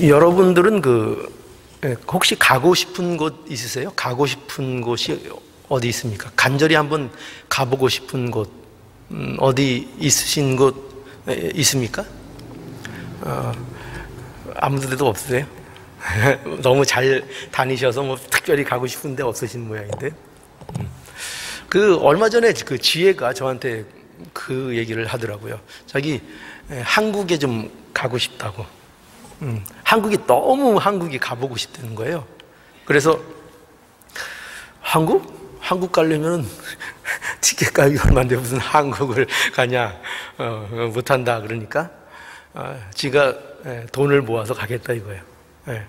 여러분들은 혹시 가고 싶은 곳 있으세요? 가고 싶은 곳이 어디 있습니까? 간절히 한번 가보고 싶은 곳 어디 있으신 곳 있습니까? 아무 데도 없으세요? 너무 잘 다니셔서 뭐 특별히 가고 싶은 데 없으신 모양인데. 얼마 전에 그 지혜가 저한테 그 얘기를 하더라고요. 자기 한국에 좀 가고 싶다고. 한국이 가보고 싶다는 거예요. 그래서 한국 가려면 티켓값이 얼마인데 무슨 한국을 가냐, 못한다 그러니까 지가 돈을 모아서 가겠다 이거예요.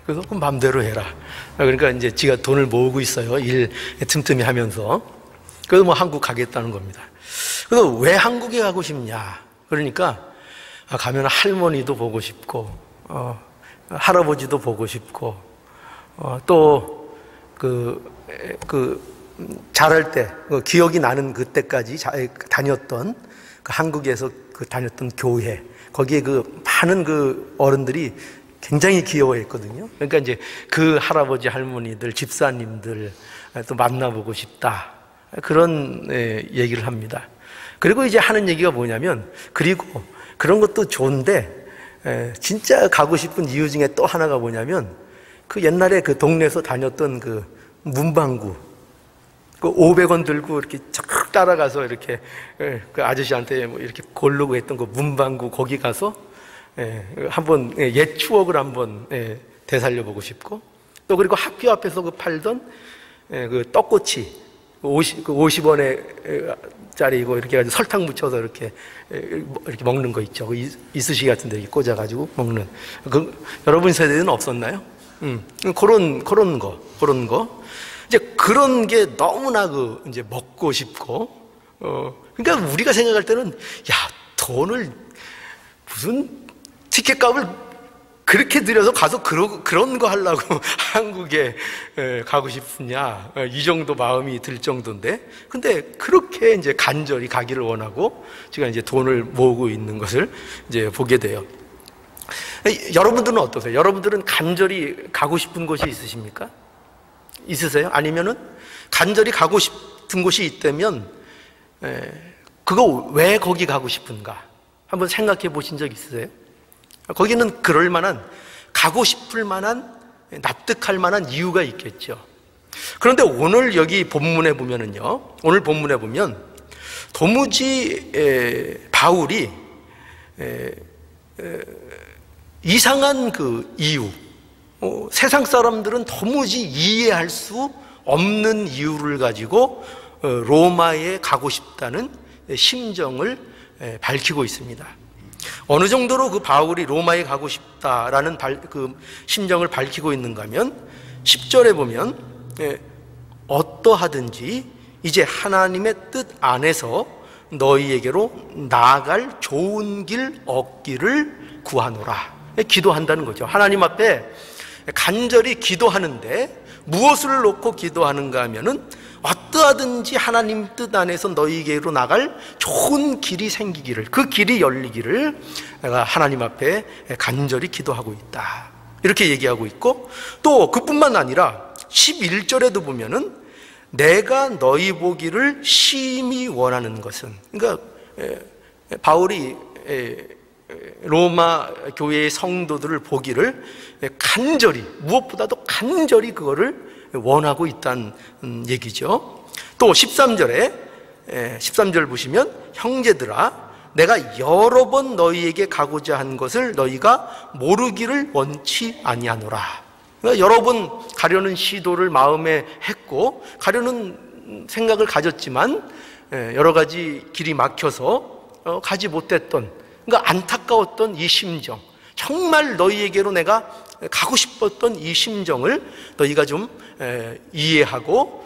그래서 그럼 마음대로 해라. 그러니까 이제 지가 돈을 모으고 있어요. 일 틈틈이 하면서. 그래서 뭐 한국 가겠다는 겁니다. 그래서 왜 한국에 가고 싶냐? 그러니까 가면 할머니도 보고 싶고, 할아버지도 보고 싶고, 또 자랄 때 기억이 나는 그때까지 다녔던 한국에서 다녔던 교회, 거기에 많은 어른들이 굉장히 귀여워했거든요. 그러니까 이제 그 할아버지 할머니들, 집사님들 또 만나보고 싶다, 그런 얘기를 합니다. 그리고 이제 하는 얘기가 뭐냐면, 그리고 그런 것도 좋은데 진짜 가고 싶은 이유 중에 또 하나가 뭐냐면, 옛날에 동네에서 다녔던 문방구, 500원 들고 이렇게 쫙 따라가서 이렇게 그 아저씨한테 뭐 이렇게 고르고 했던 문방구, 거기 가서 한번 옛 추억을 한번 되살려보고 싶고, 또 그리고 학교 앞에서 팔던 떡꼬치 50원에 짜리고 이렇게 해가지고 설탕 묻혀서 이렇게 먹는 거 있죠. 이쑤시개 같은 데 이렇게 꽂아가지고 먹는. 여러분 세대는 없었나요? 그런 거. 이제 그런 게 너무나 이제 먹고 싶고, 그러니까 우리가 생각할 때는, 야, 돈을 무슨 티켓값을 그렇게 들여서 가서 그런 거 하려고 한국에 가고 싶으냐, 이 정도 마음이 들 정도인데, 근데 그렇게 이제 간절히 가기를 원하고 제가 이제 돈을 모으고 있는 것을 이제 보게 돼요. 여러분들은 어떠세요? 여러분들은 간절히 가고 싶은 곳이 있으십니까? 있으세요? 아니면은 간절히 가고 싶은 곳이 있다면 그거 왜 거기 가고 싶은가 한번 생각해 보신 적 있으세요? 거기는 그럴 만한, 가고 싶을 만한, 납득할 만한 이유가 있겠죠. 그런데 오늘 여기 본문에 보면은요, 오늘 본문에 보면 도무지 바울이 이상한 이유, 세상 사람들은 도무지 이해할 수 없는 이유를 가지고 로마에 가고 싶다는 심정을 밝히고 있습니다. 어느 정도로 바울이 로마에 가고 싶다라는 심정을 밝히고 있는가 하면 10절에 보면 어떠하든지 이제 하나님의 뜻 안에서 너희에게로 나아갈 좋은 길 얻기를 구하노라. 기도한다는 거죠. 하나님 앞에 간절히 기도하는데 무엇을 놓고 기도하는가 하면은 어떠하든지 하나님 뜻 안에서 너희에게로 나갈 좋은 길이 생기기를, 그 길이 열리기를 내가 하나님 앞에 간절히 기도하고 있다, 이렇게 얘기하고 있고, 또 그뿐만 아니라 11절에도 보면은 내가 너희 보기를 심히 원하는 것은, 그러니까 바울이 로마 교회의 성도들을 보기를 간절히, 무엇보다도 간절히 그거를 원하고 있다는 얘기죠. 또 13절 보시면 형제들아 내가 여러 번 너희에게 가고자 한 것을 너희가 모르기를 원치 아니하노라. 그러니까 여러 번 가려는 시도를 마음에 했고 가려는 생각을 가졌지만 여러 가지 길이 막혀서 가지 못했던, 그러니까 안타까웠던 이 심정, 정말 너희에게로 내가 가고 싶었던 이 심정을 너희가 좀 이해하고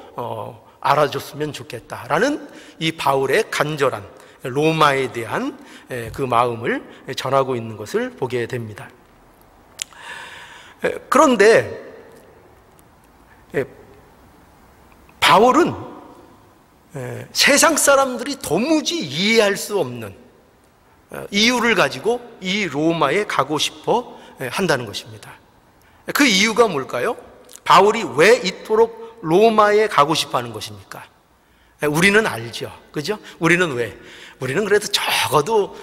알아줬으면 좋겠다라는 이 바울의 간절한 로마에 대한 그 마음을 전하고 있는 것을 보게 됩니다. 그런데 바울은 세상 사람들이 도무지 이해할 수 없는 이유를 가지고 이 로마에 가고 싶어 한다는 것입니다. 그 이유가 뭘까요? 바울이 왜 이토록 로마에 가고 싶어 하는 것입니까? 우리는 알죠. 그죠? 우리는 왜? 우리는 그래도 적어도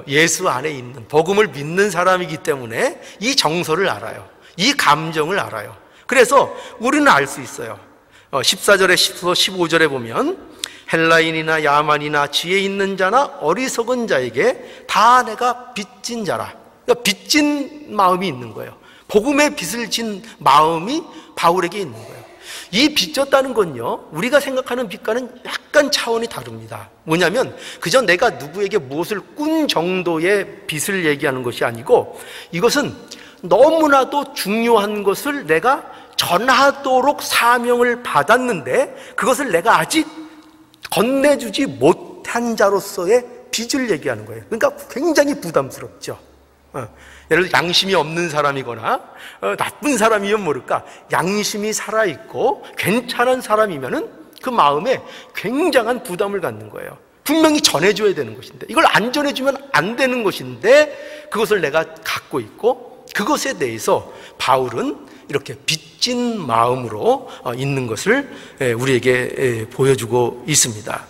예수 안에 있는 복음을 믿는 사람이기 때문에 이 정서를 알아요. 이 감정을 알아요. 그래서 우리는 알 수 있어요. 14절에 15절에 보면 헬라인이나 야만이나 지혜 있는 자나 어리석은 자에게 다 내가 빚진 자라. 그러니까 빚진 마음이 있는 거예요. 복음의 빚을 진 마음이 바울에게 있는 거예요. 이 빚졌다는 건요, 우리가 생각하는 빚과는 약간 차원이 다릅니다. 뭐냐면 그저 내가 누구에게 무엇을 꾼 정도의 빚을 얘기하는 것이 아니고, 이것은 너무나도 중요한 것을 내가 전하도록 사명을 받았는데 그것을 내가 아직 건네주지 못한 자로서의 빚을 얘기하는 거예요. 그러니까 굉장히 부담스럽죠. 예를 들어 양심이 없는 사람이거나 나쁜 사람이면 모를까, 양심이 살아있고 괜찮은 사람이면은 그 마음에 굉장한 부담을 갖는 거예요. 분명히 전해줘야 되는 것인데, 이걸 안 전해주면 안 되는 것인데 그것을 내가 갖고 있고, 그것에 대해서 바울은 이렇게 빚진 마음으로 있는 것을 우리에게 보여주고 있습니다.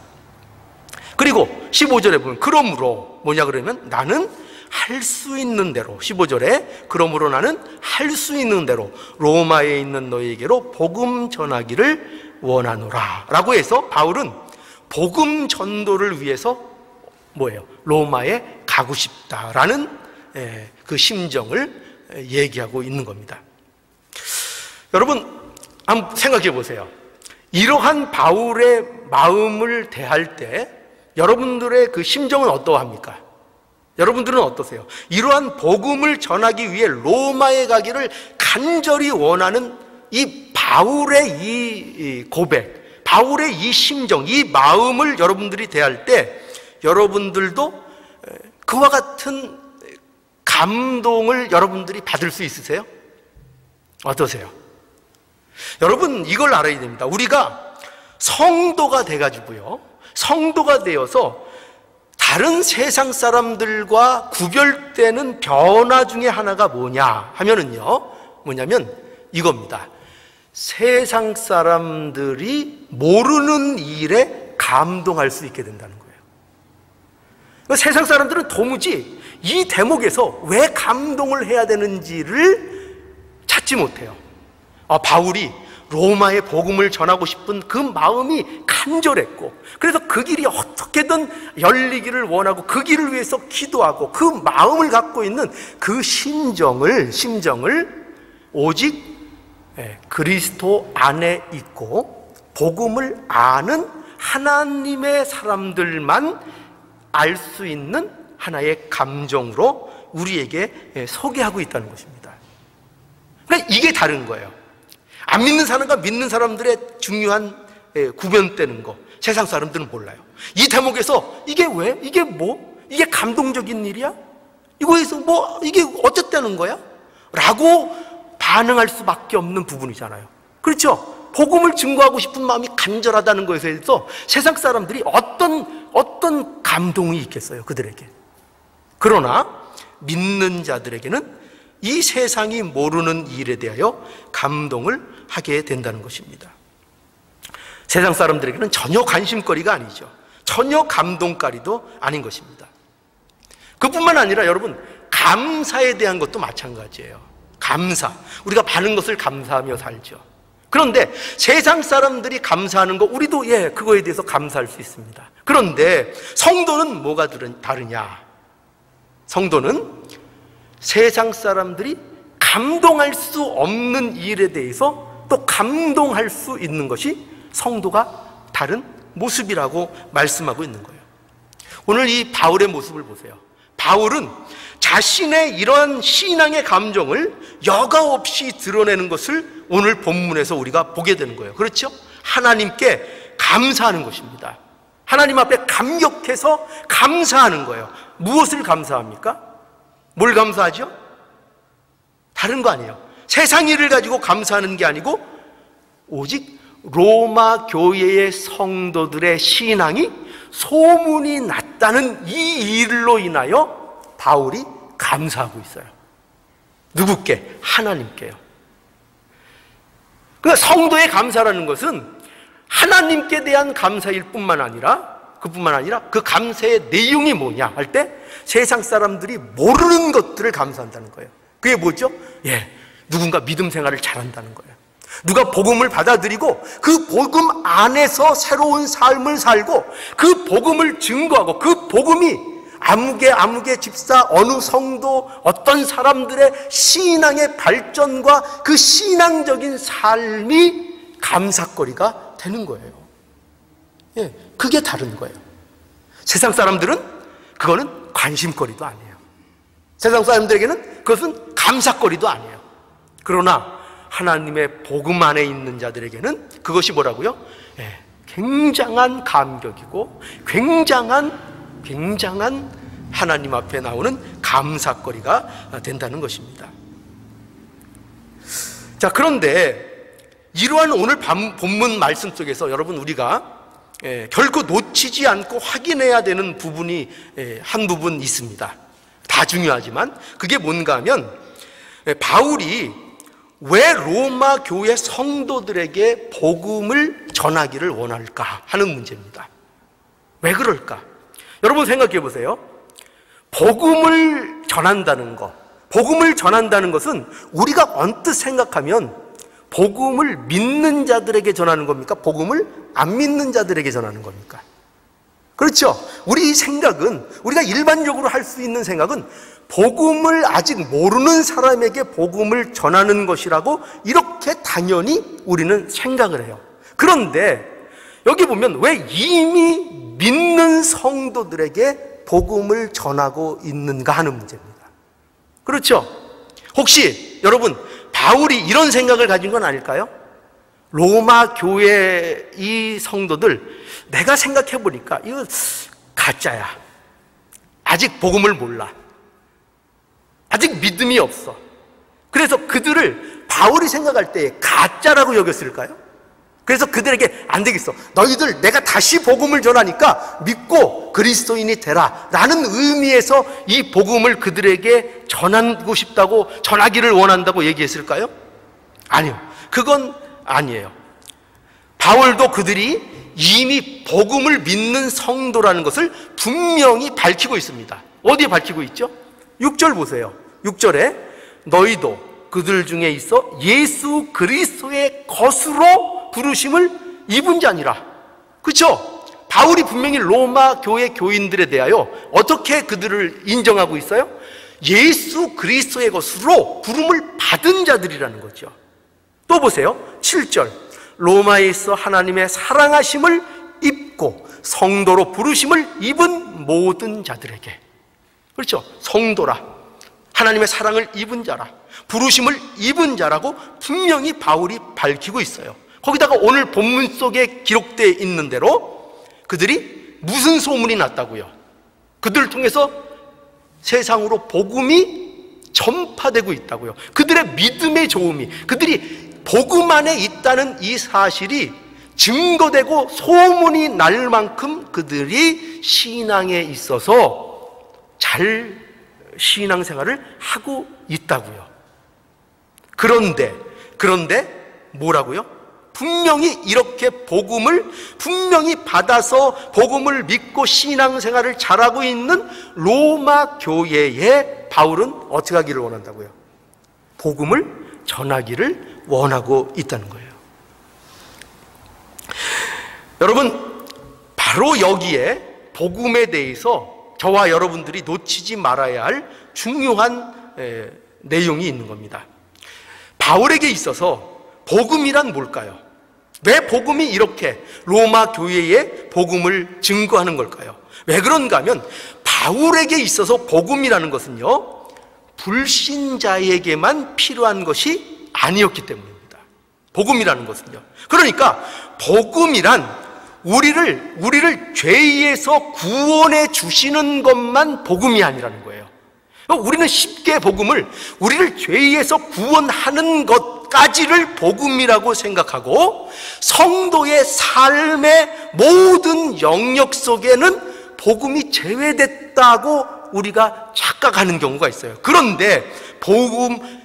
그리고 15절에 보면 그러므로 뭐냐 그러면 나는 할 수 있는 대로, 15절에 그러므로 나는 할 수 있는 대로 로마에 있는 너희에게로 복음 전하기를 원하노라 라고 해서 바울은 복음 전도를 위해서 뭐예요? 로마에 가고 싶다라는 그 심정을 얘기하고 있는 겁니다. 여러분 한번 생각해 보세요. 이러한 바울의 마음을 대할 때 여러분들의 그 심정은 어떠합니까? 여러분들은 어떠세요? 이러한 복음을 전하기 위해 로마에 가기를 간절히 원하는 이 바울의 이 고백, 바울의 이 심정, 이 마음을 여러분들이 대할 때 여러분들도 그와 같은 감동을 여러분들이 받을 수 있으세요? 어떠세요? 여러분 이걸 알아야 됩니다. 우리가 성도가 돼가지고요, 성도가 되어서 다른 세상 사람들과 구별되는 변화 중에 하나가 뭐냐 하면은요, 뭐냐면 이겁니다. 세상 사람들이 모르는 일에 감동할 수 있게 된다는 거예요. 세상 사람들은 도무지 이 대목에서 왜 감동을 해야 되는지를 찾지 못해요. 바울이 로마의 복음을 전하고 싶은 그 마음이 간절했고, 그래서 그 길이 어떻게든 열리기를 원하고 그 길을 위해서 기도하고 그 마음을 갖고 있는 그 심정을 오직 그리스도 안에 있고 복음을 아는 하나님의 사람들만 알 수 있는 하나의 감정으로 우리에게 소개하고 있다는 것입니다. 그러니까 이게 다른 거예요. 안 믿는 사람과 믿는 사람들의 중요한 구별되는 거, 세상 사람들은 몰라요. 이 대목에서 이게 왜? 이게 뭐? 이게 감동적인 일이야? 이거에서 뭐? 이게 어쨌다는 거야? 라고 반응할 수밖에 없는 부분이잖아요. 그렇죠? 복음을 증거하고 싶은 마음이 간절하다는 것에 대해서 세상 사람들이 어떤 감동이 있겠어요, 그들에게. 그러나 믿는 자들에게는 이 세상이 모르는 일에 대하여 감동을 하게 된다는 것입니다. 세상 사람들에게는 전혀 관심거리가 아니죠. 전혀 감동거리도 아닌 것입니다. 그뿐만 아니라 여러분, 감사에 대한 것도 마찬가지예요. 감사, 우리가 많은 것을 감사하며 살죠. 그런데 세상 사람들이 감사하는 거, 우리도 그거에 대해서 감사할 수 있습니다. 그런데 성도는 뭐가 다르냐? 성도는 세상 사람들이 감동할 수 없는 일에 대해서 또 감동할 수 있는 것이 성도가 다른 모습이라고 말씀하고 있는 거예요. 오늘 이 바울의 모습을 보세요. 바울은 자신의 이러한 신앙의 감정을 여과 없이 드러내는 것을 오늘 본문에서 우리가 보게 되는 거예요. 그렇죠? 하나님께 감사하는 것입니다. 하나님 앞에 감격해서 감사하는 거예요. 무엇을 감사합니까? 뭘 감사하죠? 다른 거 아니에요. 세상 일을 가지고 감사하는 게 아니고 오직 로마 교회의 성도들의 신앙이 소문이 났다는 이 일로 인하여 바울이 감사하고 있어요. 누구께? 하나님께요. 그러니까 성도의 감사라는 것은 하나님께 대한 감사일 뿐만 아니라 그 감사의 내용이 뭐냐 할 때 세상 사람들이 모르는 것들을 감사한다는 거예요. 그게 뭐죠? 누군가 믿음 생활을 잘한다는 거예요. 누가 복음을 받아들이고 그 복음 안에서 새로운 삶을 살고 그 복음을 증거하고 그 복음이 아무개 집사 어느 성도 어떤 사람들의 신앙의 발전과 그 신앙적인 삶이 감사거리가 되는 거예요. 그게 다른 거예요. 세상 사람들은 그거는 관심거리도 아니에요. 세상 사람들에게는 그것은 감사거리도 아니에요. 그러나 하나님의 복음 안에 있는 자들에게는 그것이 뭐라고요? 굉장한 감격이고 굉장한 하나님 앞에 나오는 감사거리가 된다는 것입니다. 자, 그런데 이러한 오늘 본문 말씀 속에서 여러분 우리가 결코 놓치지 않고 확인해야 되는 부분이 한 부분 있습니다. 다 중요하지만 그게 뭔가 하면 바울이 왜 로마 교회 성도들에게 복음을 전하기를 원할까 하는 문제입니다. 왜 그럴까? 여러분 생각해 보세요. 복음을 전한다는 것은 우리가 언뜻 생각하면 복음을 믿는 자들에게 전하는 겁니까? 복음을 안 믿는 자들에게 전하는 겁니까? 그렇죠? 우리 생각은, 우리가 일반적으로 할 수 있는 생각은 복음을 아직 모르는 사람에게 복음을 전하는 것이라고 이렇게 당연히 우리는 생각을 해요. 그런데 여기 보면 왜 이미 믿는 성도들에게 복음을 전하고 있는가 하는 문제입니다. 그렇죠? 혹시 여러분 바울이 이런 생각을 가진 건 아닐까요? 로마 교회 이 성도들 내가 생각해 보니까 이거 가짜야. 아직 복음을 몰라. 아직 믿음이 없어. 그래서 그들을 바울이 생각할 때 가짜라고 여겼을까요? 그래서 그들에게 안 되겠어. 너희들 내가 다시 복음을 전하니까 믿고 그리스도인이 되라 라는 의미에서 이 복음을 그들에게 전하고 싶다고, 전하기를 원한다고 얘기했을까요? 아니요. 그건 아니에요. 바울도 그들이 이미 복음을 믿는 성도라는 것을 분명히 밝히고 있습니다. 어디에 밝히고 있죠? 6절 보세요. 6절에 너희도 그들 중에 있어 예수 그리스도의 것으로 부르심을 입은 자니라. 그렇죠? 바울이 분명히 로마 교회 교인들에 대하여 어떻게 그들을 인정하고 있어요? 예수 그리스도의 것으로 부름을 받은 자들이라는 거죠. 또 보세요. 7절 로마에 있어 하나님의 사랑하심을 입고 성도로 부르심을 입은 모든 자들에게. 그렇죠? 성도라, 하나님의 사랑을 입은 자라, 부르심을 입은 자라고 분명히 바울이 밝히고 있어요. 거기다가 오늘 본문 속에 기록되어 있는 대로 그들이 무슨 소문이 났다고요? 그들을 통해서 세상으로 복음이 전파되고 있다고요. 그들의 믿음의 좋음이, 그들이 복음 안에 있다는 이 사실이 증거되고 소문이 날 만큼 그들이 신앙에 있어서 잘 신앙생활을 하고 있다고요. 그런데 뭐라고요? 분명히 이렇게 복음을 분명히 받아서 복음을 믿고 신앙생활을 잘하고 있는 로마 교회에 바울은 어떻게 하기를 원한다고요? 복음을 전하기를 원하고 있다는 거예요. 여러분, 바로 여기에 복음에 대해서 저와 여러분들이 놓치지 말아야 할 중요한 내용이 있는 겁니다. 바울에게 있어서 복음이란 뭘까요? 왜 복음이 이렇게 로마 교회에 복음을 증거하는 걸까요? 왜 그런가 하면 바울에게 있어서 복음이라는 것은요, 불신자에게만 필요한 것이 아니었기 때문입니다. 복음이라는 것은요. 그러니까 복음이란 우리를 죄에서 구원해 주시는 것만 복음이 아니라는 거예요. 우리는 쉽게 복음을 우리를 죄에서 구원하는 것까지를 복음이라고 생각하고 성도의 삶의 모든 영역 속에는 복음이 제외됐다고 우리가 착각하는 경우가 있어요. 그런데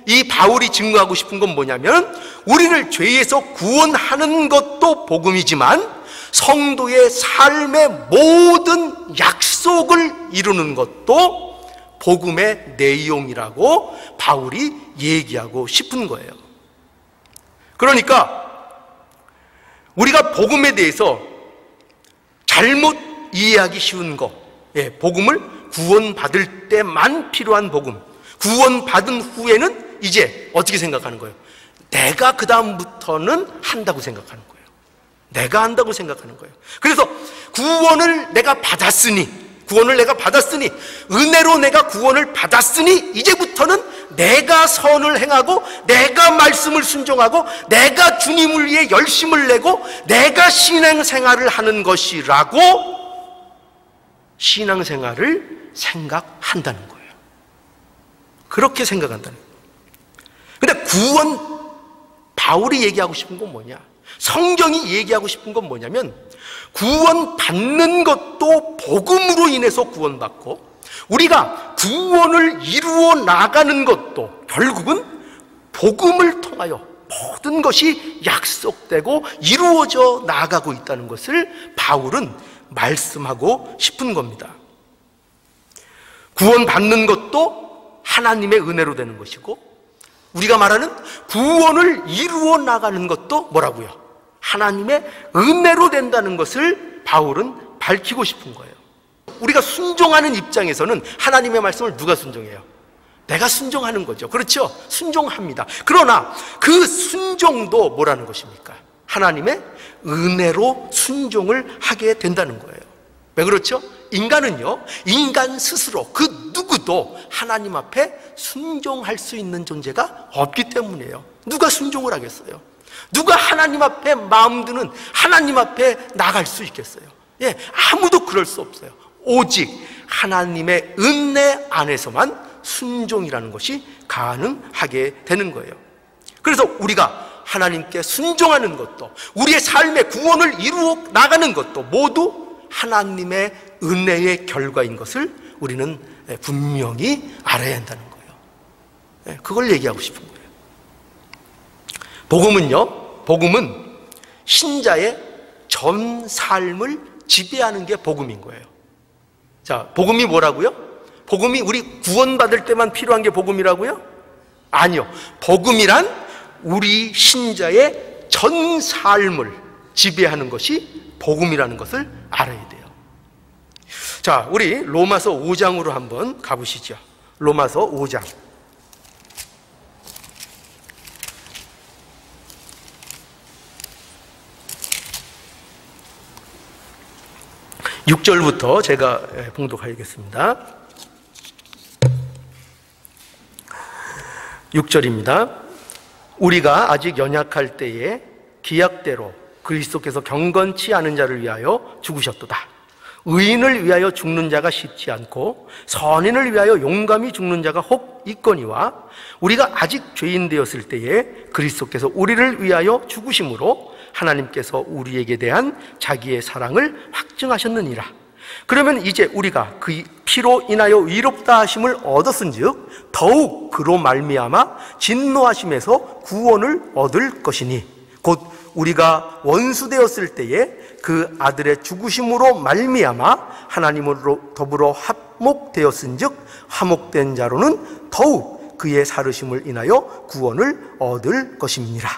이 바울이 증거하고 싶은 건 뭐냐면, 우리를 죄에서 구원하는 것도 복음이지만 성도의 삶의 모든 약속을 이루는 것도 복음의 내용이라고 바울이 얘기하고 싶은 거예요. 그러니까 우리가 복음에 대해서 잘못 이해하기 쉬운 거, 복음을 구원받을 때만 필요한 복음, 구원받은 후에는 이제 어떻게 생각하는 거예요? 내가 그 다음부터는 한다고 생각하는 거예요. 내가 한다고 생각하는 거예요. 그래서 구원을 내가 받았으니, 은혜로 내가 구원을 받았으니 이제부터는 내가 선을 행하고, 내가 말씀을 순종하고, 내가 주님을 위해 열심을 내고, 내가 신앙생활을 하는 것이라고 신앙생활을 생각한다는 거예요. 그렇게 생각한다는 거예요. 근데 바울이 얘기하고 싶은 건 뭐냐? 성경이 얘기하고 싶은 건 뭐냐면, 구원받는 것도 복음으로 인해서 구원받고, 우리가 구원을 이루어 나가는 것도 결국은 복음을 통하여 모든 것이 약속되고 이루어져 나가고 있다는 것을 바울은 말씀하고 싶은 겁니다. 구원받는 것도 하나님의 은혜로 되는 것이고, 우리가 말하는 구원을 이루어 나가는 것도 뭐라고요? 하나님의 은혜로 된다는 것을 바울은 밝히고 싶은 거예요. 우리가 순종하는 입장에서는 하나님의 말씀을 누가 순종해요? 내가 순종하는 거죠. 그렇죠? 순종합니다. 그러나 그 순종도 뭐라는 것입니까? 하나님의 은혜로 순종을 하게 된다는 거예요. 왜 그렇죠? 인간은요, 인간 스스로 그 누구도 하나님 앞에 순종할 수 있는 존재가 없기 때문이에요. 누가 순종을 하겠어요? 누가 하나님 앞에 마음 드는 하나님 앞에 나갈 수 있겠어요? 아무도 그럴 수 없어요. 오직 하나님의 은혜 안에서만 순종이라는 것이 가능하게 되는 거예요. 그래서 우리가 하나님께 순종하는 것도, 우리의 삶의 구원을 이루어 나가는 것도 모두 하나님의 은혜의 결과인 것을 우리는 분명히 알아야 한다는 거예요. 그걸 얘기하고 싶은 거예요. 복음은 신자의 전 삶을 지배하는 게 복음인 거예요. 자, 복음이 뭐라고요? 복음이 우리 구원받을 때만 필요한 게 복음이라고요? 아니요. 복음이란 우리 신자의 전 삶을 지배하는 것이 복음이라는 것을 알아야 돼요. 자, 우리 로마서 5장으로 한번 가보시죠. 로마서 5장. 6절부터 제가 봉독하겠습니다. 6절입니다. 우리가 아직 연약할 때에 기약대로 그리스도께서 경건치 않은 자를 위하여 죽으셨도다. 의인을 위하여 죽는 자가 쉽지 않고 선인을 위하여 용감히 죽는 자가 혹 있거니와, 우리가 아직 죄인 되었을 때에 그리스도께서 우리를 위하여 죽으심으로 하나님께서 우리에게 대한 자기의 사랑을 확증하셨느니라. 그러면 이제 우리가 그 피로 인하여 의롭다 하심을 얻었은즉 더욱 그로 말미암아 진노하심에서 구원을 얻을 것이니, 곧 우리가 원수 되었을 때에 그 아들의 죽으심으로 말미암아 하나님으로 더불어 화목되었은즉 화목된 자로는 더욱 그의 살으심을 인하여 구원을 얻을 것임이니라.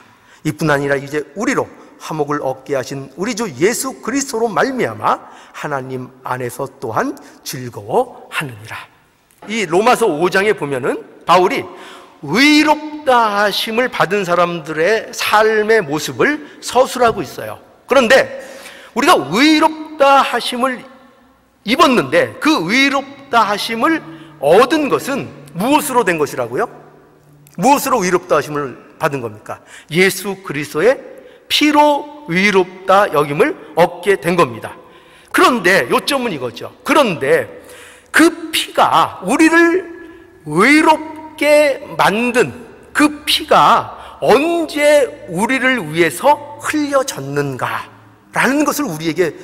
이뿐 아니라 이제 우리로 화목을 얻게 하신 우리 주 예수 그리스도로 말미암아 하나님 안에서 또한 즐거워하느니라. 이 로마서 5장에 보면은 바울이 의롭다 하심을 받은 사람들의 삶의 모습을 서술하고 있어요. 그런데 우리가 의롭다 하심을 입었는데 그 의롭다 하심을 얻은 것은 무엇으로 된 것이라고요? 무엇으로 의롭다 하심을 받은 겁니까? 예수 그리스도의 피로 의롭다 여김을 얻게 된 겁니다. 그런데 요점은 이거죠. 그런데 그 피가, 우리를 의롭게 만든 그 피가 언제 우리를 위해서 흘려졌는가라는 것을 우리에게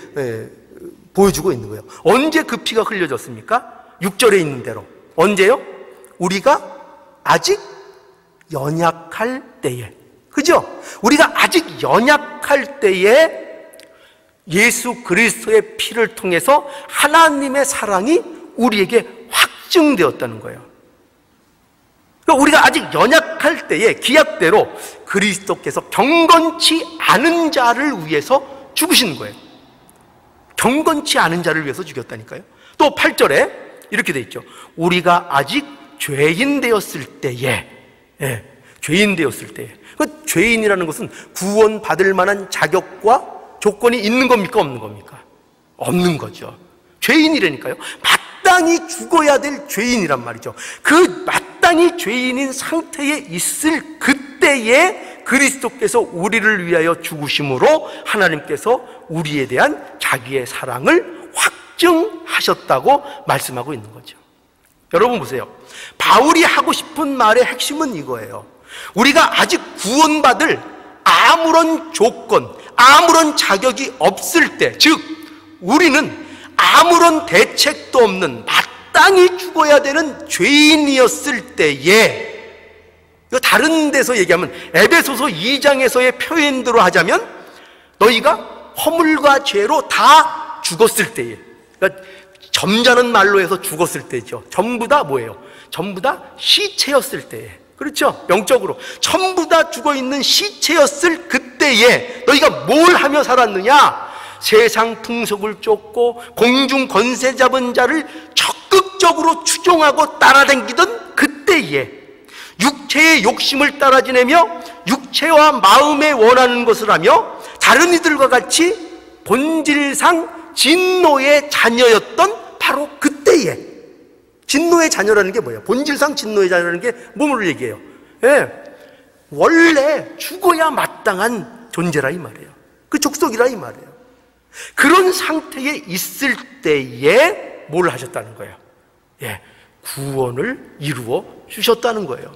보여주고 있는 거예요. 언제 그 피가 흘려졌습니까? 6절에 있는 대로. 언제요? 우리가 아직 연약할 때에, 그죠? 우리가 아직 연약할 때에 예수 그리스도의 피를 통해서 하나님의 사랑이 우리에게 확증되었다는 거예요. 그러니까 우리가 아직 연약할 때에 기약대로 그리스도께서 경건치 않은 자를 위해서 죽으시는 거예요. 경건치 않은 자를 위해서 죽였다니까요. 또 8절에 이렇게 돼 있죠. 우리가 아직 죄인 되었을 때에, 죄인 되었을 때에. 그 죄인이라는 것은 구원받을 만한 자격과 조건이 있는 겁니까? 없는 겁니까? 없는 거죠. 죄인이라니까요. 마땅히 죽어야 될 죄인이란 말이죠. 그 마땅히 죄인인 상태에 있을 그때에 그리스도께서 우리를 위하여 죽으심으로 하나님께서 우리에 대한 자기의 사랑을 확증하셨다고 말씀하고 있는 거죠. 여러분 보세요. 바울이 하고 싶은 말의 핵심은 이거예요. 우리가 아직 구원받을 아무런 조건, 아무런 자격이 없을 때, 즉 우리는 아무런 대책도 없는 마땅히 죽어야 되는 죄인이었을 때에, 이거 다른 데서 얘기하면 에베소서 2장에서의 표현대로 하자면 너희가 허물과 죄로 다 죽었을 때에, 그러니까 점잖은 말로 해서 죽었을 때죠. 전부 다 뭐예요? 전부 다 시체였을 때에, 그렇죠? 영적으로 전부 다 죽어있는 시체였을 그때에 너희가 뭘 하며 살았느냐? 세상 풍속을 쫓고 공중 권세 잡은 자를 적극적으로 추종하고 따라다니던 그때에 육체의 욕심을 따라 지내며 육체와 마음에 원하는 것을 하며 다른 이들과 같이 본질상 진노의 자녀였던 바로 그때에, 진노의 자녀라는 게 뭐예요? 본질상 진노의 자녀라는 게 뭐를 얘기해요? 원래 죽어야 마땅한 존재라 이 말이에요. 그 족속이라 이 말이에요. 그런 상태에 있을 때에 뭘 하셨다는 거예요? 구원을 이루어 주셨다는 거예요.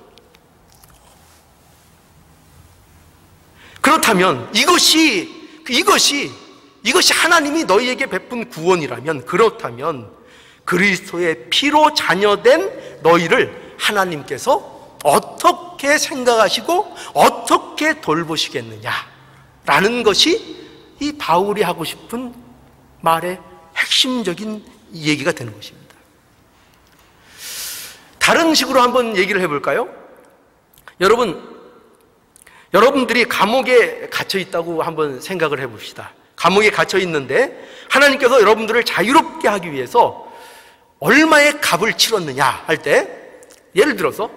그렇다면 이것이 하나님이 너희에게 베푼 구원이라면, 그렇다면 그리스도의 피로 자녀된 너희를 하나님께서 어떻게 생각하시고 어떻게 돌보시겠느냐라는 것이 이 바울이 하고 싶은 말의 핵심적인 얘기가 되는 것입니다. 다른 식으로 한번 얘기를 해볼까요? 여러분들이 감옥에 갇혀 있다고 한번 생각을 해봅시다. 감옥에 갇혀 있는데 하나님께서 여러분들을 자유롭게 하기 위해서 얼마의 값을 치렀느냐 할 때, 예를 들어서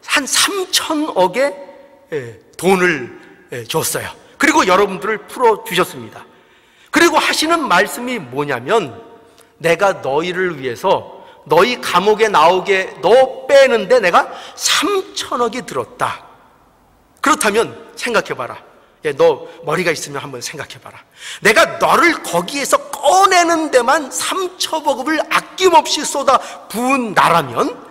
한 3천억의 돈을 줬어요. 그리고 여러분들을 풀어주셨습니다. 그리고 하시는 말씀이 뭐냐면, 내가 너희를 위해서 너희 감옥에 나오게 너 빼는데 내가 3천억이 들었다. 그렇다면 생각해봐라. 너 머리가 있으면 한번 생각해봐라. 내가 너를 거기에서 꺼내는 데만 3천억을 아낌없이 쏟아 부은 나라면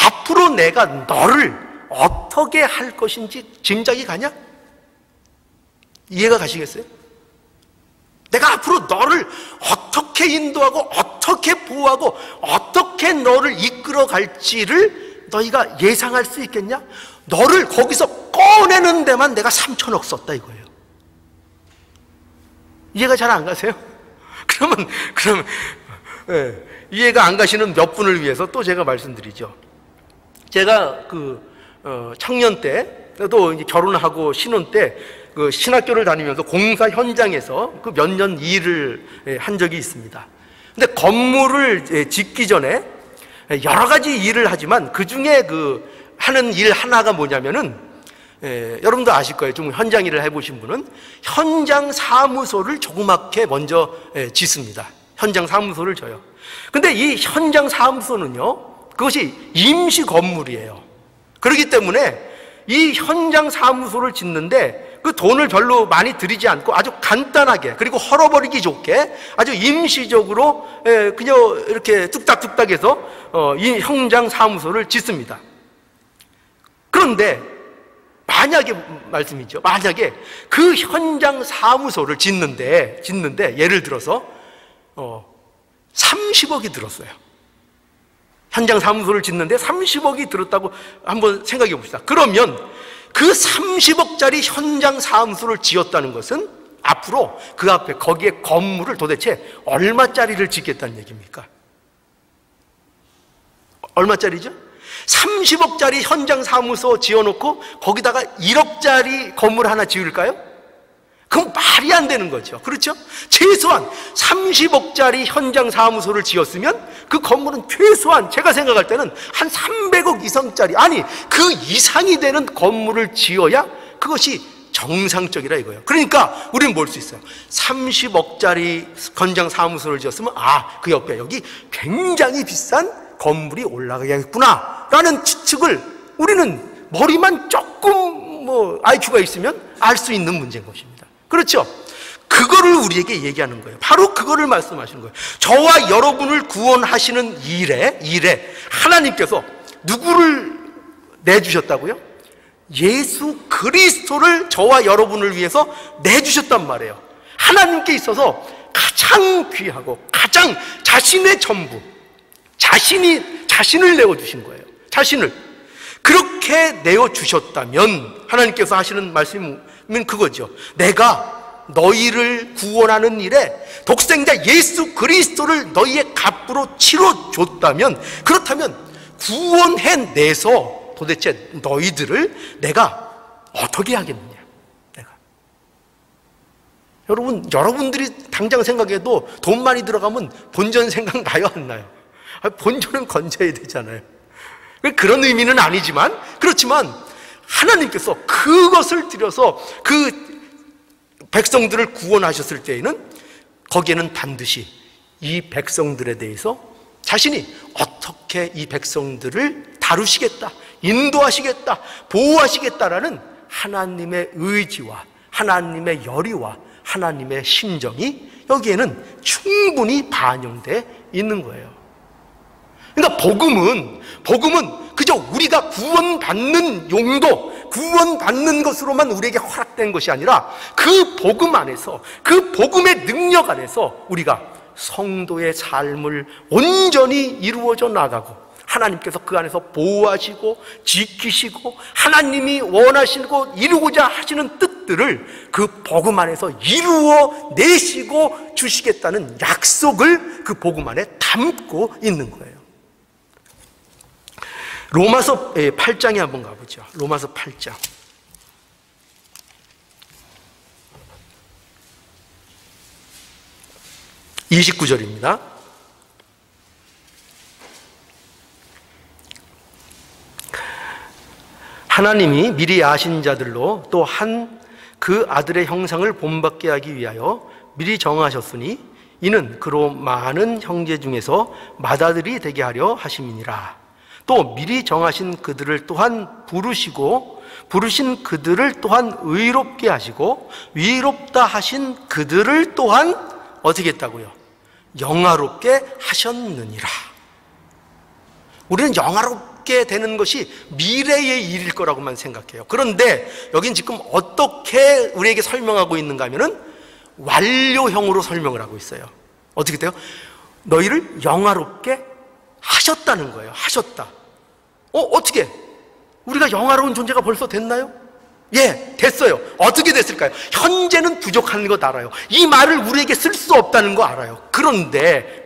앞으로 내가 너를 어떻게 할 것인지 짐작이 가냐? 이해가 가시겠어요? 내가 앞으로 너를 어떻게 인도하고 어떻게 보호하고 어떻게 너를 이끌어 갈지를 너희가 예상할 수 있겠냐? 너를 거기서 꺼내는 데만 내가 3천억 썼다 이거예요. 이해가 잘 안 가세요? 그러면 이해가 안 가시는 몇 분을 위해서 또 제가 말씀드리죠. 제가 청년 때, 또 이제 결혼하고 신혼 때 그 신학교를 다니면서 공사 현장에서 그 몇 년 일을 한 적이 있습니다. 근데 건물을 짓기 전에 여러 가지 일을 하지만 그 중에 하는 일 하나가 뭐냐면은, 여러분도 아실 거예요. 좀 현장 일을 해보신 분은 현장 사무소를 조그맣게 먼저 짓습니다. 현장 사무소를 져요. 근데 이 현장 사무소는요, 그것이 임시 건물이에요. 그렇기 때문에 이 현장 사무소를 짓는데 그 돈을 별로 많이 들이지 않고 아주 간단하게, 그리고 헐어버리기 좋게 아주 임시적으로 그냥 이렇게 뚝딱뚝딱 해서 이 현장 사무소를 짓습니다. 그런데 만약에 말씀이죠. 만약에 그 현장 사무소를 짓는데 예를 들어서 30억이 들었어요. 현장 사무소를 짓는데 30억이 들었다고 한번 생각해 봅시다. 그러면 그 30억짜리 현장 사무소를 지었다는 것은 앞으로 그 앞에 거기에 건물을 도대체 얼마짜리를 짓겠다는 얘기입니까? 얼마짜리죠? 30억짜리 현장 사무소 지어놓고 거기다가 1억짜리 건물 하나 지을까요? 그건 말이 안 되는 거죠. 그렇죠? 최소한 30억짜리 현장 사무소를 지었으면 그 건물은 최소한 제가 생각할 때는 한 300억 이상짜리, 아니 그 이상이 되는 건물을 지어야 그것이 정상적이라 이거예요. 그러니까 우리는 뭘 수 있어요? 30억짜리 현장 사무소를 지었으면 그 옆에 여기 굉장히 비싼 건물이 올라가야겠구나 라는 추측을 우리는 머리만 조금 IQ가 있으면 알 수 있는 문제인 것입니다. 그렇죠? 그거를 우리에게 얘기하는 거예요. 바로 그거를 말씀하시는 거예요. 저와 여러분을 구원하시는 일에 하나님께서 누구를 내주셨다고요? 예수 그리스도를 저와 여러분을 위해서 내주셨단 말이에요. 하나님께 있어서 가장 귀하고 가장 자신의 전부, 자신을 내어주신 거예요. 자신을 그렇게 내어주셨다면 하나님께서 하시는 말씀은 그거죠. 내가 너희를 구원하는 일에 독생자 예수 그리스도를 너희의 값으로 치러줬다면, 그렇다면 구원해내서 도대체 너희들을 내가 어떻게 하겠느냐. 내가 여러분들이 당장 생각해도 돈 많이 들어가면 본전 생각나요, 안 나요? 본전은 건져야 되잖아요. 그런 의미는 아니지만, 그렇지만 하나님께서 그것을 들여서 그 백성들을 구원하셨을 때에는 거기에는 반드시 이 백성들에 대해서 자신이 어떻게 이 백성들을 다루시겠다, 인도하시겠다, 보호하시겠다라는 하나님의 의지와 하나님의 열의와 하나님의 심정이 여기에는 충분히 반영되어 있는 거예요. 그러니까 복음은 그저 우리가 구원받는 용도, 구원받는 것으로만 우리에게 허락된 것이 아니라 그 복음 안에서, 그 복음의 능력 안에서 우리가 성도의 삶을 온전히 이루어져 나가고 하나님께서 그 안에서 보호하시고 지키시고 하나님이 원하시고 이루고자 하시는 뜻들을 그 복음 안에서 이루어 내시고 주시겠다는 약속을 그 복음 안에 담고 있는 거예요. 로마서 8장에 한번 가보죠. 로마서 8장. (29절입니다) 하나님이 미리 아신 자들로 또 한 그 아들의 형상을 본받게 하기 위하여 미리 정하셨으니 이는 그로 많은 형제 중에서 맏아들이 되게 하려 하심이니라. 또 미리 정하신 그들을 또한 부르시고 부르신 그들을 또한 의롭게 하시고 위롭다 하신 그들을 또한 어떻게 했다고요? 영화롭게 하셨느니라. 우리는 영화롭게 되는 것이 미래의 일일 거라고만 생각해요. 그런데 여긴 지금 어떻게 우리에게 설명하고 있는가 하면은 완료형으로 설명을 하고 있어요. 어떻게 돼요? 너희를 영화롭게 하셨다는 거예요. 하셨다. 어떻게? 우리가 영화로운 존재가 벌써 됐나요? 예, 됐어요. 어떻게 됐을까요? 현재는 부족한 것 알아요. 이 말을 우리에게 쓸 수 없다는 거 알아요. 그런데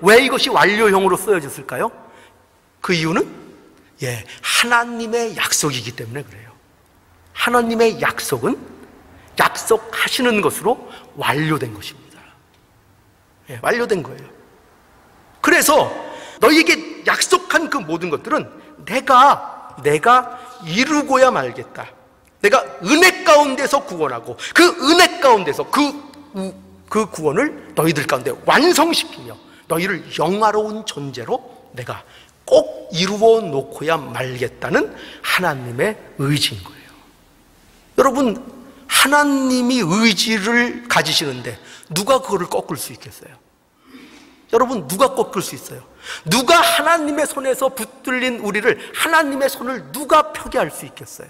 왜 이것이 완료형으로 쓰여졌을까요? 그 이유는 하나님의 약속이기 때문에 그래요. 하나님의 약속은 약속하시는 것으로 완료된 것입니다. 완료된 거예요. 그래서 너희에게 약속한 그 모든 것들은 내가 이루고야 말겠다. 내가 은혜 가운데서 구원하고 그 은혜 가운데서 그 구원을 너희들 가운데 완성시키며 너희를 영화로운 존재로 내가 꼭 이루어 놓고야 말겠다는 하나님의 의지인 거예요. 여러분, 하나님이 의지를 가지시는데 누가 그거를 꺾을 수 있겠어요? 여러분, 누가 꺾을 수 있어요? 누가 하나님의 손에서 붙들린 우리를, 하나님의 손을 누가 펴게 할 수 있겠어요?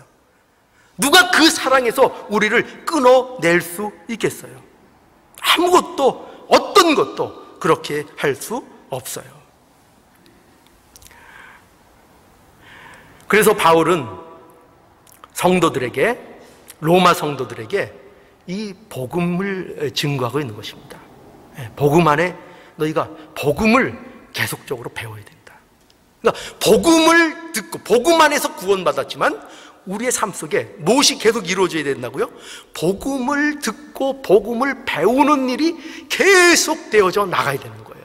누가 그 사랑에서 우리를 끊어낼 수 있겠어요? 아무것도, 어떤 것도 그렇게 할 수 없어요. 그래서 바울은 성도들에게, 로마 성도들에게 이 복음을 증거하고 있는 것입니다. 복음 안에 너희가 복음을 계속적으로 배워야 된다. 그러니까 복음을 듣고 복음 안에서 구원받았지만 우리의 삶 속에 무엇이 계속 이루어져야 된다고요? 복음을 듣고 복음을 배우는 일이 계속되어져 나가야 되는 거예요.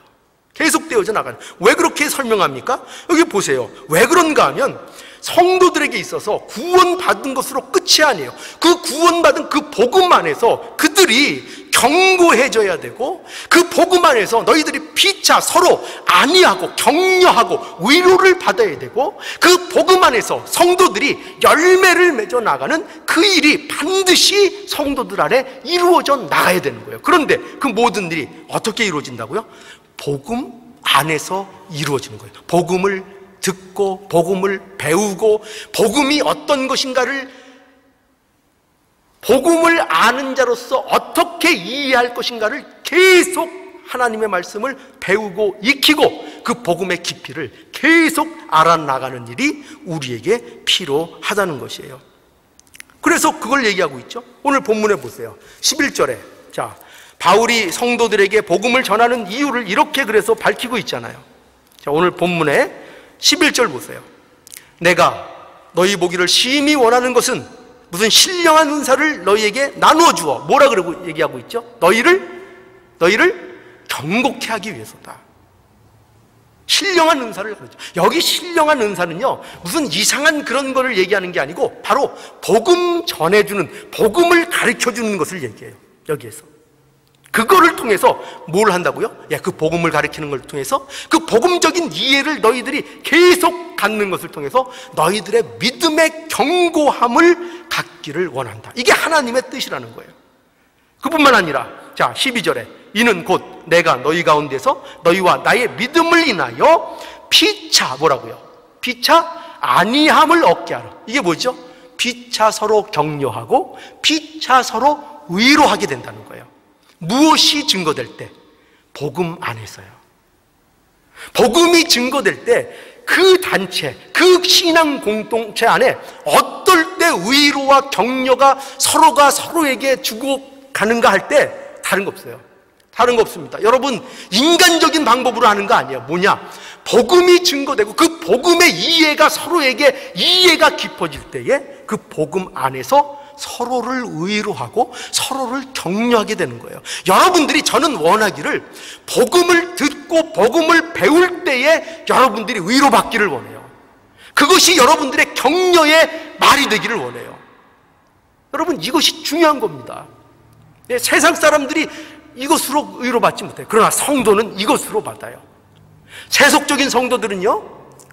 계속되어져 나가는. 왜 그렇게 설명합니까? 여기 보세요. 왜 그런가 하면 성도들에게 있어서 구원받은 것으로 끝이 아니에요. 그 구원받은 그 복음 안에서 그들이 경고해져야 되고, 그 복음 안에서 너희들이 피차 서로 안위하고 격려하고 위로를 받아야 되고, 그 복음 안에서 성도들이 열매를 맺어 나가는 그 일이 반드시 성도들 안에 이루어져 나가야 되는 거예요. 그런데 그 모든 일이 어떻게 이루어진다고요? 복음 안에서 이루어지는 거예요. 복음을 듣고 복음을 배우고 복음이 어떤 것인가를, 복음을 아는 자로서 어떻게 이해할 것인가를 계속 하나님의 말씀을 배우고 익히고 그 복음의 깊이를 계속 알아나가는 일이 우리에게 필요하다는 것이에요. 그래서 그걸 얘기하고 있죠. 오늘 본문에 보세요. 11절에 자, 바울이 성도들에게 복음을 전하는 이유를 이렇게 그래서 밝히고 있잖아요. 자, 오늘 본문에 11절 보세요. 내가 너희 보기를 심히 원하는 것은 무슨 신령한 은사를 너희에게 나누어 주어, 뭐라 그러고 얘기하고 있죠? 너희를 경고케 하기 위해서다. 신령한 은사를 그러죠. 여기 신령한 은사는요, 무슨 이상한 그런 거를 얘기하는 게 아니고 바로 복음 전해주는, 복음을 가르쳐주는 것을 얘기해요. 여기에서 그거를 통해서 뭘 한다고요? 그 복음을 가르치는 걸 통해서 그 복음적인 이해를 너희들이 계속 갖는 것을 통해서 너희들의 믿음의 견고함을 갖기를 원한다. 이게 하나님의 뜻이라는 거예요. 그뿐만 아니라 자, 12절에 이는 곧 내가 너희 가운데서 너희와 나의 믿음을 인하여 피차, 뭐라고요? 피차 안위함을 얻게 하라. 이게 뭐죠? 피차 서로 격려하고 피차 서로 위로하게 된다는 거예요. 무엇이 증거될 때? 복음 안에서요. 복음이 증거될 때 그 단체, 그 신앙 공동체 안에 어떨 때 위로와 격려가 서로가 서로에게 주고 가는가 할 때 다른 거 없어요. 다른 거 없습니다. 여러분, 인간적인 방법으로 하는 거 아니에요. 뭐냐? 복음이 증거되고 그 복음의 이해가 서로에게 이해가 깊어질 때에 그 복음 안에서 서로를 위로하고 서로를 격려하게 되는 거예요. 여러분들이, 저는 원하기를 복음을 듣고 복음을 배울 때에 여러분들이 위로받기를 원해요. 그것이 여러분들의 격려의 말이 되기를 원해요. 여러분, 이것이 중요한 겁니다. 세상 사람들이 이것으로 위로받지 못해요. 그러나 성도는 이것으로 받아요. 세속적인 성도들은요,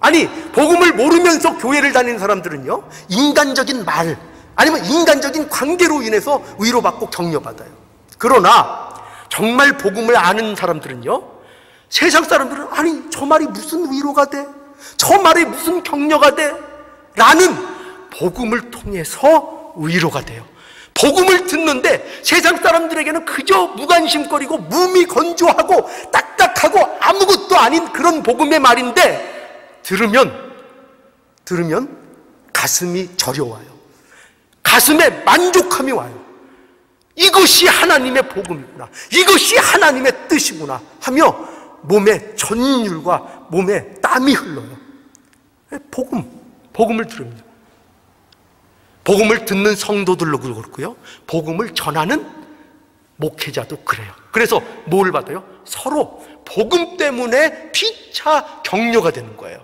아니 복음을 모르면서 교회를 다니는 사람들은요, 인간적인 말 아니면 인간적인 관계로 인해서 위로받고 격려받아요. 그러나 정말 복음을 아는 사람들은요, 세상 사람들은 아니 저 말이 무슨 위로가 돼? 저 말이 무슨 격려가 돼? 라는 복음을 통해서 위로가 돼요. 복음을 듣는데 세상 사람들에게는 그저 무관심거리고 몸이 건조하고 딱딱하고 아무것도 아닌 그런 복음의 말인데 들으면 가슴이 저려와요. 가슴에 만족함이 와요. 이것이 하나님의 복음이구나, 이것이 하나님의 뜻이구나 하며 몸에 전율과 몸에 땀이 흘러요. 복음을 들으면, 복음을 듣는 성도들도 그렇고요, 복음을 전하는 목회자도 그래요. 그래서 뭘 받아요? 서로 복음 때문에 피차 격려가 되는 거예요.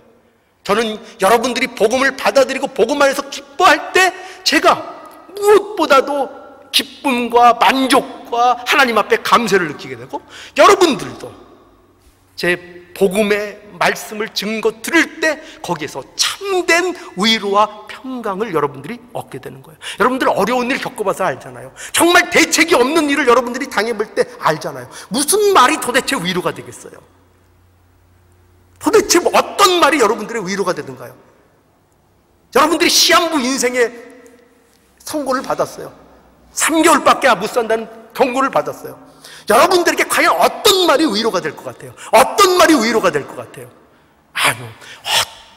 저는 여러분들이 복음을 받아들이고 복음 안에서 기뻐할 때 제가 무엇보다도 기쁨과 만족과 하나님 앞에 감사를 느끼게 되고, 여러분들도 제 복음의 말씀을 증거 들을 때 거기에서 참된 위로와 평강을 여러분들이 얻게 되는 거예요. 여러분들 어려운 일 겪어봐서 알잖아요. 정말 대책이 없는 일을 여러분들이 당해볼 때 알잖아요. 무슨 말이 도대체 위로가 되겠어요? 도대체 어떤 말이 여러분들의 위로가 되는가요? 여러분들이 시한부 인생에 선고를 받았어요. 3개월밖에 못 산다는 경고를 받았어요. 여러분들에게 과연 어떤 말이 위로가 될 것 같아요? 어떤 말이 위로가 될 것 같아요?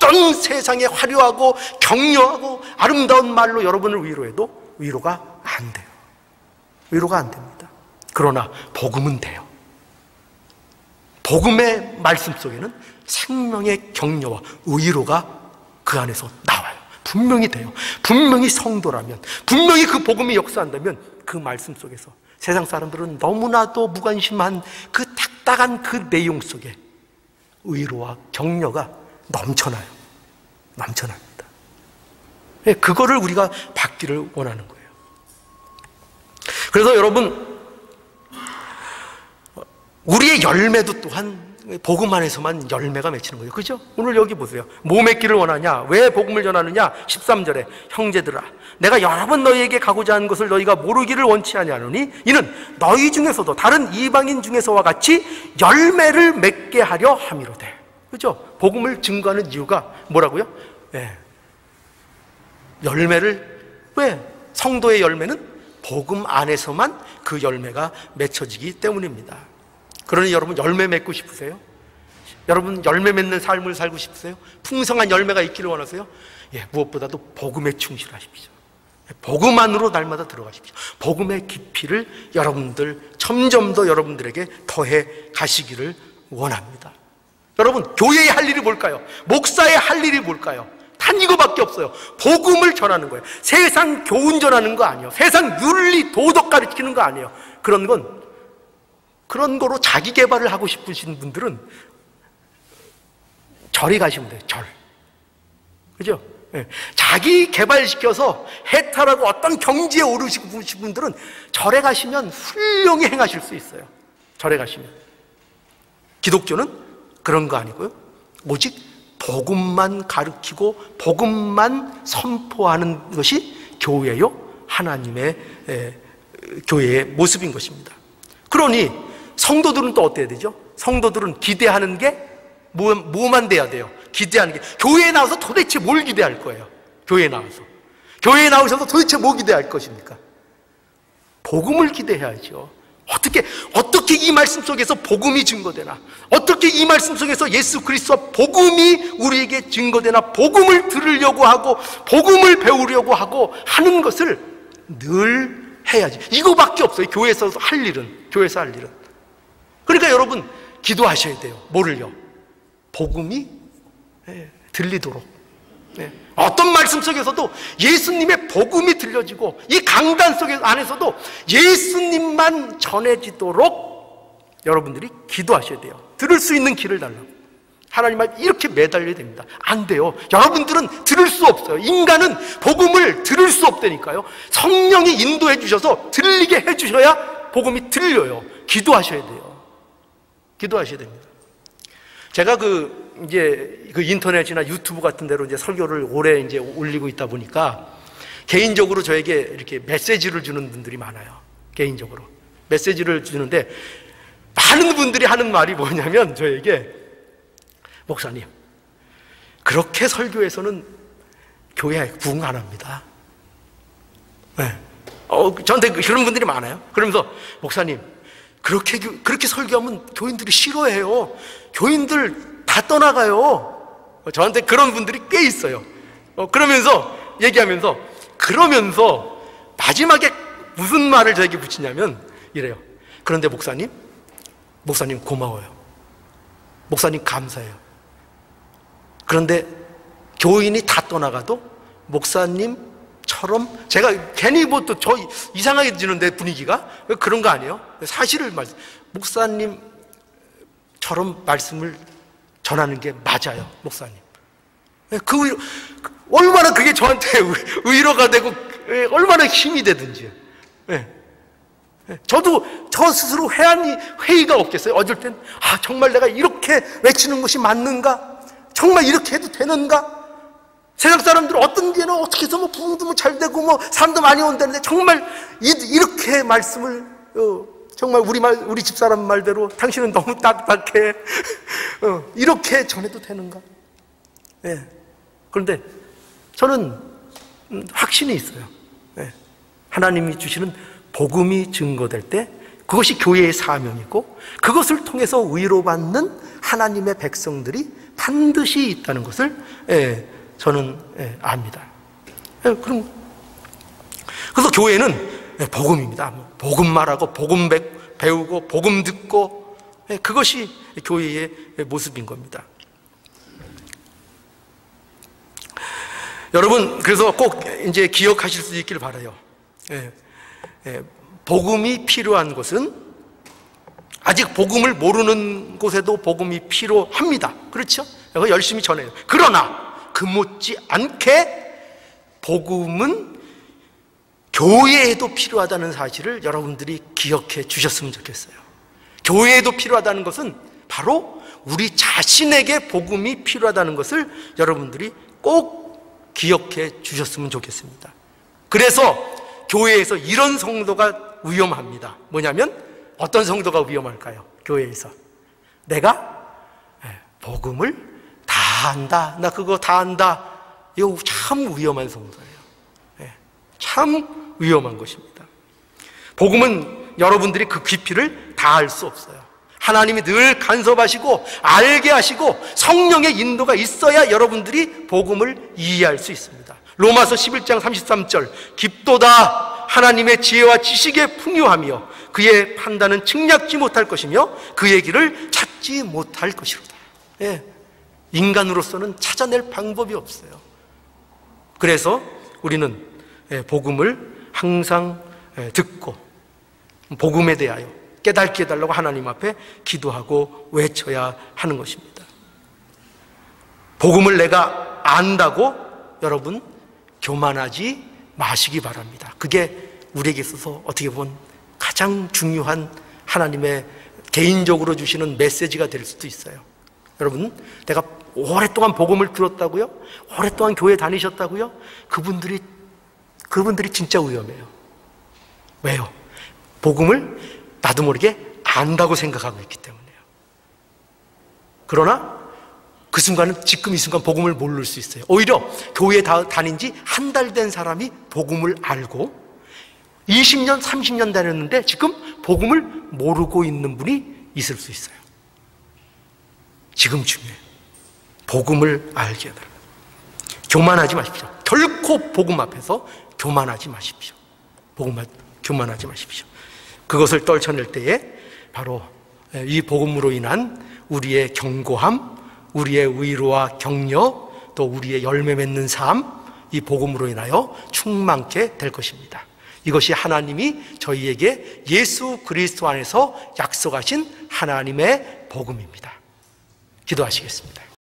어떤 세상에 화려하고 격려하고 아름다운 말로 여러분을 위로해도 위로가 안 돼요. 위로가 안 됩니다. 그러나 복음은 돼요. 복음의 말씀 속에는 생명의 격려와 위로가 그 안에서 나와요. 분명히 돼요. 분명히 성도라면, 분명히 그 복음이 역사한다면 그 말씀 속에서 세상 사람들은 너무나도 무관심한 그 딱딱한 그 내용 속에 위로와 격려가 넘쳐나요. 넘쳐납니다. 그거를 우리가 받기를 원하는 거예요. 그래서 여러분, 우리의 열매도 또한 복음 안에서만 열매가 맺히는 거예요. 그죠? 오늘 여기 보세요. 뭐 맺기를 원하냐? 왜 복음을 전하느냐? 13절에 형제들아, 내가 여러 번 너희에게 가고자 하는 것을 너희가 모르기를 원치 아니하노니 이는 너희 중에서도 다른 이방인 중에서와 같이 열매를 맺게 하려 함이로되. 그죠? 복음을 증거하는 이유가 뭐라고요? 열매를, 왜? 성도의 열매는 복음 안에서만 그 열매가 맺혀지기 때문입니다. 그러니 여러분, 열매 맺고 싶으세요? 여러분, 열매 맺는 삶을 살고 싶으세요? 풍성한 열매가 있기를 원하세요? 무엇보다도 복음에 충실하십시오. 복음 안으로 날마다 들어가십시오. 복음의 깊이를 여러분들 점점 더 여러분들에게 더해 가시기를 원합니다. 여러분, 교회의 할 일이 뭘까요? 목사의 할 일이 뭘까요? 단 이거밖에 없어요. 복음을 전하는 거예요. 세상 교훈 전하는 거 아니에요. 세상 윤리 도덕 가르치는 거 아니에요. 그런 거로 자기 개발을 하고 싶으신 분들은 절에 가시면 돼요. 절. 그죠? 자기 개발시켜서 해탈하고 어떤 경지에 오르시고 싶은 분들은 절에 가시면 훌륭히 행하실 수 있어요. 절에 가시면. 기독교는 그런 거 아니고요. 오직 복음만 가르치고 복음만 선포하는 것이 교회요, 하나님의 교회의 모습인 것입니다. 그러니 성도들은 또 어때야 되죠? 성도들은 기대하는 게 뭐만 돼야 돼요? 기대하는 게, 교회에 나와서 도대체 뭘 기대할 거예요? 교회에 나오셔서 도대체 뭐 기대할 것입니까? 복음을 기대해야죠. 어떻게 이 말씀 속에서 복음이 증거되나? 어떻게 이 말씀 속에서 예수 그리스도와 복음이 우리에게 증거되나? 복음을 들으려고 하고 복음을 배우려고 하고 하는 것을 늘 해야지. 이거밖에 없어요. 교회에서 할 일은. 그러니까 여러분, 기도하셔야 돼요. 뭐를요? 복음이 들리도록. 어떤 말씀 속에서도 예수님의 복음이 들려지고 이 강단 안에서도 예수님만 전해지도록 여러분들이 기도하셔야 돼요. 들을 수 있는 길을 달라고. 하나님 앞에 이렇게 매달려야 됩니다. 안 돼요. 여러분들은 들을 수 없어요. 인간은 복음을 들을 수 없다니까요. 성령이 인도해 주셔서 들리게 해 주셔야 복음이 들려요. 기도하셔야 돼요. 기도하셔야 됩니다. 제가 이제 인터넷이나 유튜브 같은 데로 이제 설교를 오래 이제 올리고 있다 보니까 개인적으로 저에게 이렇게 메시지를 주는 분들이 많아요. 개인적으로 메시지를 주는데 많은 분들이 하는 말이 뭐냐면, 저에게, 목사님, 그렇게 설교해서는 교회 부흥 안 합니다. 저한테 그런 분들이 많아요. 그러면서, 목사님, 그렇게 설교하면 교인들이 싫어해요. 교인들 다 떠나가요. 저한테 그런 분들이 꽤 있어요. 그러면서 마지막에 무슨 말을 저에게 붙이냐면 이래요. 그런데 목사님 고마워요. 목사님 감사해요. 그런데 교인이 다 떠나가도 목사님처럼, 제가 괜히 저 이상하게 지는데 분위기가 그런 거 아니에요. 사실을 목사님처럼 말씀을 전하는 게 맞아요. 목사님. 얼마나 그게 저한테 위로가 되고 얼마나 힘이 되든지. 저도 저 스스로 회의가 없겠어요. 어쩔 땐 정말 내가 이렇게 외치는 것이 맞는가? 정말 이렇게 해도 되는가? 세상 사람들은 어떤 게는 어떻게 해서 부흥도 잘 되고 사람도 많이 온다는데 정말 이렇게 말씀을 정말 우리 집사람 말대로 당신은 너무 딱딱해. 이렇게 전해도 되는가? 그런데 저는 확신이 있어요. 하나님이 주시는 복음이 증거될 때 그것이 교회의 사명이고, 그것을 통해서 위로받는 하나님의 백성들이 반드시 있다는 것을 저는 압니다. 그럼 그래서 교회는 복음입니다. 복음 말하고 복음 배우고 복음 듣고 그것이 교회의 모습인 겁니다. 여러분, 그래서 꼭 이제 기억하실 수 있기를 바라요. 복음이 필요한 곳은 아직 복음을 모르는 곳에도 복음이 필요합니다. 그렇죠? 열심히 전해요. 그러나 그 못지 않게 복음은 교회에도 필요하다는 사실을 여러분들이 기억해 주셨으면 좋겠어요. 교회에도 필요하다는 것은 바로 우리 자신에게 복음이 필요하다는 것을 여러분들이 꼭 기억해 주셨으면 좋겠습니다. 그래서 교회에서 이런 성도가 위험합니다. 뭐냐면 어떤 성도가 위험할까요? 교회에서 내가 복음을 다 안다, 나 그거 다 안다, 이거 참 위험한 성도예요. 참 위험한 것입니다. 복음은 여러분들이 그 깊이를 다 알 수 없어요. 하나님이 늘 간섭하시고 알게 하시고 성령의 인도가 있어야 여러분들이 복음을 이해할 수 있습니다. 로마서 11장 33절 깊도다 하나님의 지혜와 지식에 풍요하며 그의 판단은 측량지 못할 것이며 그의 길을 찾지 못할 것이로다. 인간으로서는 찾아낼 방법이 없어요. 그래서 우리는 복음을 항상 듣고 복음에 대하여 깨닫게 해달라고 하나님 앞에 기도하고 외쳐야 하는 것입니다. 복음을 내가 안다고 여러분 교만하지 마시기 바랍니다. 그게 우리에게 있어서 어떻게 보면 가장 중요한 하나님의 개인적으로 주시는 메시지가 될 수도 있어요. 여러분, 내가 오랫동안 복음을 들었다고요? 오랫동안 교회 다니셨다고요? 그분들이 진짜 위험해요. 왜요? 복음을 나도 모르게 안다고 생각하고 있기 때문에요. 그러나 그 순간은 지금 이 순간 복음을 모를 수 있어요. 오히려 교회에 다닌 지 한 달 된 사람이 복음을 알고 20년, 30년 다녔는데 지금 복음을 모르고 있는 분이 있을 수 있어요. 지금 중요해요. 복음을 알게 해달라. 교만하지 마십시오. 결코 복음 앞에서 교만하지 마십시오. 교만하지 마십시오. 그것을 떨쳐낼 때에 바로 이 복음으로 인한 우리의 견고함, 우리의 위로와 격려, 또 우리의 열매 맺는 삶, 이 복음으로 인하여 충만케 될 것입니다. 이것이 하나님이 저희에게 예수 그리스도 안에서 약속하신 하나님의 복음입니다. 기도하시겠습니다.